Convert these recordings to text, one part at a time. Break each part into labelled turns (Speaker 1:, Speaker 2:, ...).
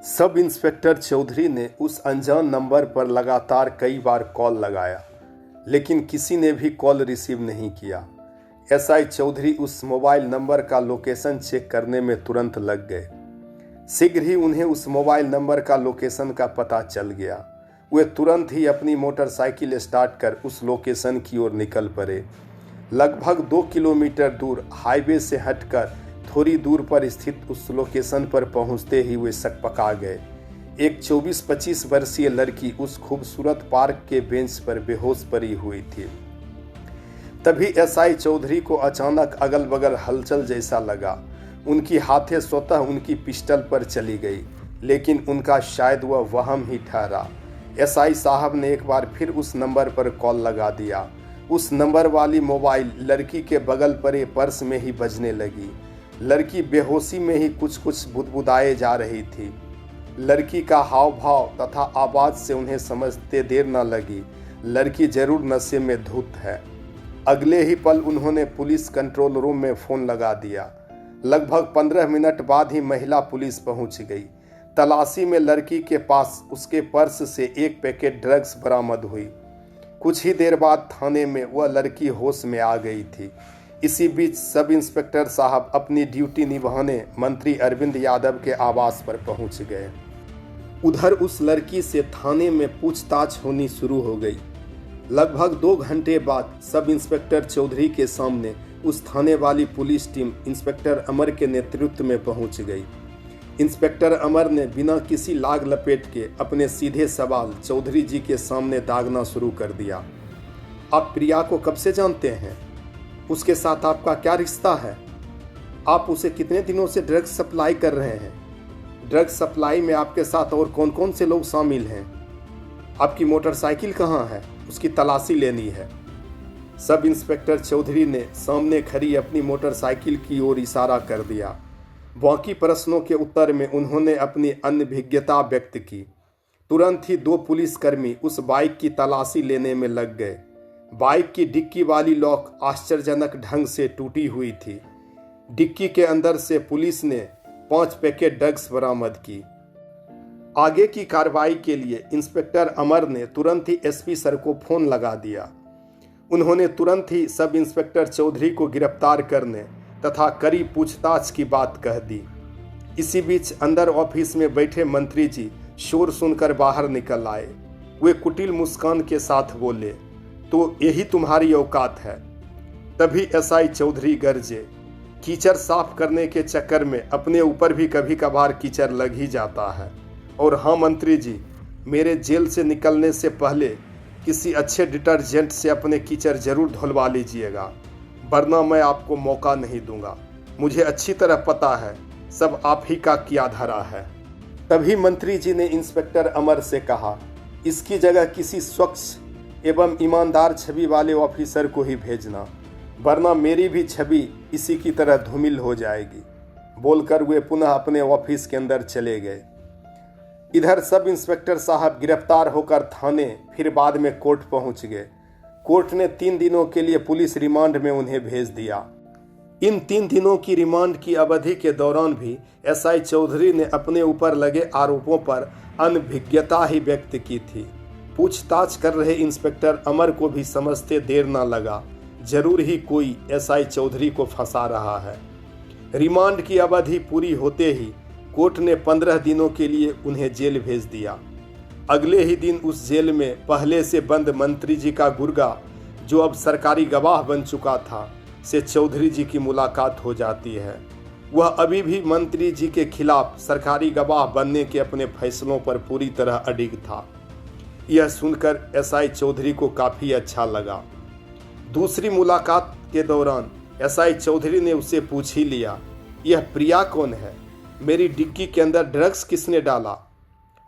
Speaker 1: Sub inspector Chaudhary ने उस अनजान नंबर पर लगातार कई बार कॉल लगाया, लेकिन किसी ने भी कॉल रिसीव नहीं किया। एसआई चौधरी उस मोबाइल नंबर का लोकेशन चेक करने में तुरंत लग गए। शीघ्र ही उन्हें उस मोबाइल नंबर का लोकेशन का पता चल गया। वे तुरंत ही अपनी मोटरसाइकिल स्टार्ट कर उस लोकेशन की ओर निकल पड़े। लगभग 2 किलोमीटर दूर हाईवे से हटकर थोड़ी दूर पर स्थित उस लोकेशन पर पहुंचते ही वे सकपका गए। एक 24-25 वर्षीय लड़की उस खूबसूरत पार्क के बेंच पर बेहोश पड़ी हुई थी। तभी एसआई चौधरी को अचानक अगल बगल हलचल जैसा लगा। उनकी हाथें स्वतः उनकी पिस्टल पर चली गई, लेकिन उनका शायद वह वहम ही ठहरा। एसआई साहब ने एक बार फिर उस नंबर पर कॉल लगा दिया। उस नंबर वाली मोबाइल लड़की के बगल पड़े पर्स में ही बजने लगी। लड़की बेहोशी में ही कुछ बुदबुदाए जा रही थी। लड़की का हाव भाव तथा आवाज से उन्हें समझते देर न लगी, लड़की जरूर नशे में धुत है। अगले ही पल उन्होंने पुलिस कंट्रोल रूम में फोन लगा दिया। लगभग 15 मिनट बाद ही महिला पुलिस पहुंच गई। तलाशी में लड़की के पास उसके पर्स से एक पैकेट ड्रग्स बरामद हुई। कुछ ही देर बाद थाने में वह लड़की होश में आ गई थी। इसी बीच सब इंस्पेक्टर साहब अपनी ड्यूटी निभाने मंत्री अरविंद यादव के आवास पर पहुंच गए। उधर उस लड़की से थाने में पूछताछ होनी शुरू हो गई। लगभग 2 घंटे बाद सब इंस्पेक्टर चौधरी के सामने उस थाने वाली पुलिस टीम इंस्पेक्टर अमर के नेतृत्व में पहुंच गई। इंस्पेक्टर अमर ने बिना किसी लाग लपेट के अपने सीधे सवाल चौधरी जी के सामने दागना शुरू कर दिया। आप प्रिया को कब से जानते हैं? उसके साथ आपका क्या रिश्ता है? आप उसे कितने दिनों से ड्रग्स सप्लाई कर रहे हैं? ड्रग्स सप्लाई में आपके साथ और कौन कौन से लोग शामिल हैं? आपकी मोटरसाइकिल कहाँ है? उसकी तलाशी लेनी है। सब इंस्पेक्टर चौधरी ने सामने खड़ी अपनी मोटरसाइकिल की ओर इशारा कर दिया। बाकी प्रश्नों के उत्तर में उन्होंने अपनी अनभिज्ञता व्यक्त की। तुरंत ही 2 पुलिसकर्मी उस बाइक की तलाशी लेने में लग गए। बाइक की डिक्की वाली लॉक आश्चर्यजनक ढंग से टूटी हुई थी। डिक्की के अंदर से पुलिस ने 5 पैकेट ड्रग्स बरामद की। आगे की कार्रवाई के लिए इंस्पेक्टर अमर ने तुरंत ही एसपी सर को फोन लगा दिया। उन्होंने तुरंत ही सब इंस्पेक्टर चौधरी को गिरफ्तार करने तथा कड़ी पूछताछ की बात कह दी। इसी बीच अंदर ऑफिस में बैठे मंत्री जी शोर सुनकर बाहर निकल आए। वे कुटिल मुस्कान के साथ बोले, तो यही तुम्हारी औकात है? तभी एसआई चौधरी गरजे, कीचड़ साफ करने के चक्कर में अपने ऊपर भी कभी कभार कीचड़ लग ही जाता है। और हाँ मंत्री जी, मेरे जेल से निकलने से पहले किसी अच्छे डिटर्जेंट से अपने कीचड़ जरूर धुलवा लीजिएगा, वरना मैं आपको मौका नहीं दूंगा। मुझे अच्छी तरह पता है सब आप ही का किया धरा है। तभी मंत्री जी ने इंस्पेक्टर अमर से कहा, इसकी जगह किसी स्वच्छ एवं ईमानदार छवि वाले ऑफिसर को ही भेजना, वरना मेरी भी छवि इसी की तरह धूमिल हो जाएगी। बोलकर वे पुनः अपने ऑफिस के अंदर चले गए। इधर सब इंस्पेक्टर साहब गिरफ्तार होकर थाने फिर बाद में कोर्ट पहुंच गए। कोर्ट ने 3 दिनों के लिए पुलिस रिमांड में उन्हें भेज दिया। इन 3 दिनों की रिमांड की अवधि के दौरान भी एसआई चौधरी ने अपने ऊपर लगे आरोपों पर अनभिज्ञता ही व्यक्त की थी। पूछताछ कर रहे इंस्पेक्टर अमर को भी समझते देर न लगा, जरूर ही कोई एसआई चौधरी को फंसा रहा है। रिमांड की अवधि पूरी होते ही कोर्ट ने 15 दिनों के लिए उन्हें जेल भेज दिया। अगले ही दिन उस जेल में पहले से बंद मंत्री जी का गुर्गा, जो अब सरकारी गवाह बन चुका था, से चौधरी जी की मुलाकात हो जाती है। वह अभी भी मंत्री जी के खिलाफ सरकारी गवाह बनने के अपने फैसलों पर पूरी तरह अडिग था। यह सुनकर एसआई चौधरी को काफ़ी अच्छा लगा। दूसरी मुलाकात के दौरान एसआई चौधरी ने उससे पूछ ही लिया, यह प्रिया कौन है? मेरी डिक्की के अंदर ड्रग्स किसने डाला?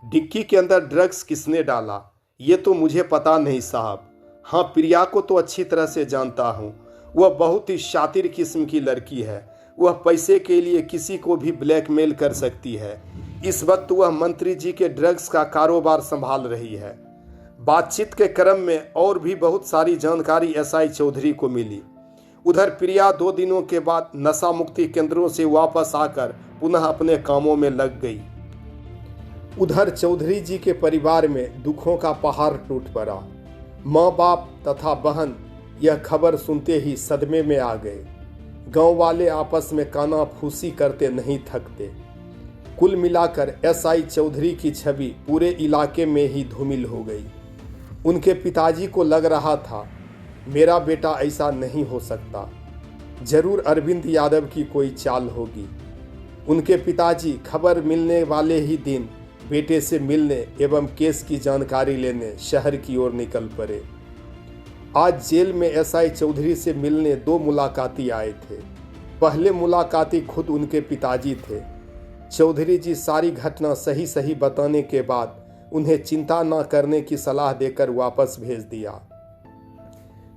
Speaker 1: डिक्की के अंदर ड्रग्स किसने डाला ये तो मुझे पता नहीं साहब। हाँ, प्रिया को तो अच्छी तरह से जानता हूँ। वह बहुत ही शातिर किस्म की लड़की है। वह पैसे के लिए किसी को भी ब्लैकमेल कर सकती है। इस वक्त वह मंत्री जी के ड्रग्स का कारोबार संभाल रही है। बातचीत के क्रम में और भी बहुत सारी जानकारी एसआई चौधरी को मिली। उधर प्रिया 2 दिनों के बाद नशा मुक्ति केंद्रों से वापस आकर पुनः अपने कामों में लग गई। उधर चौधरी जी के परिवार में दुखों का पहाड़ टूट पड़ा। माँ बाप तथा बहन यह खबर सुनते ही सदमे में आ गए। गांव वाले आपस में कानाफूसी करते नहीं थकते। कुल मिलाकर एसआई चौधरी की छवि पूरे इलाके में ही धूमिल हो गई। उनके पिताजी को लग रहा था मेरा बेटा ऐसा नहीं हो सकता, जरूर अरविंद यादव की कोई चाल होगी। उनके पिताजी खबर मिलने वाले ही दिन बेटे से मिलने एवं केस की जानकारी लेने शहर की ओर निकल पड़े। आज जेल में एसआई चौधरी से मिलने दो मुलाकाती आए थे। पहले मुलाकाती खुद उनके पिताजी थे। चौधरी जी सारी घटना सही सही बताने के बाद उन्हें चिंता न करने की सलाह देकर वापस भेज दिया।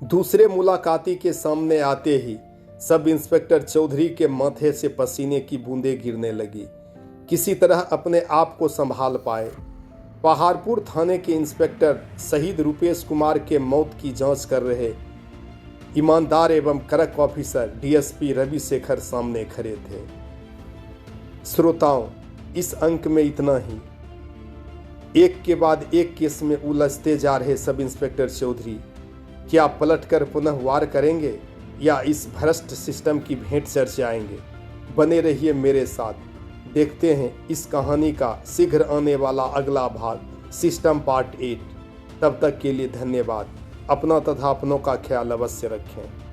Speaker 1: दूसरे मुलाकाती के सामने आते ही सब इंस्पेक्टर चौधरी के माथे से पसीने की बूंदें गिरने लगी। किसी तरह अपने आप को संभाल पाए। पहाड़पुर थाने के इंस्पेक्टर शहीद रुपेश कुमार के मौत की जांच कर रहे ईमानदार एवं कड़क ऑफिसर डीएसपी रवि शेखर सामने खड़े थे। श्रोताओं, इस अंक में इतना ही। एक के बाद एक केस में उलझते जा रहे सब इंस्पेक्टर चौधरी क्या पलटकर पुनः वार करेंगे या इस भ्रष्ट सिस्टम की भेंट चढ़ जाएंगे? बने रहिए मेरे साथ, देखते हैं इस कहानी का शीघ्र आने वाला अगला भाग, सिस्टम पार्ट 8। तब तक के लिए धन्यवाद। अपना तथा अपनों का ख्याल अवश्य रखें।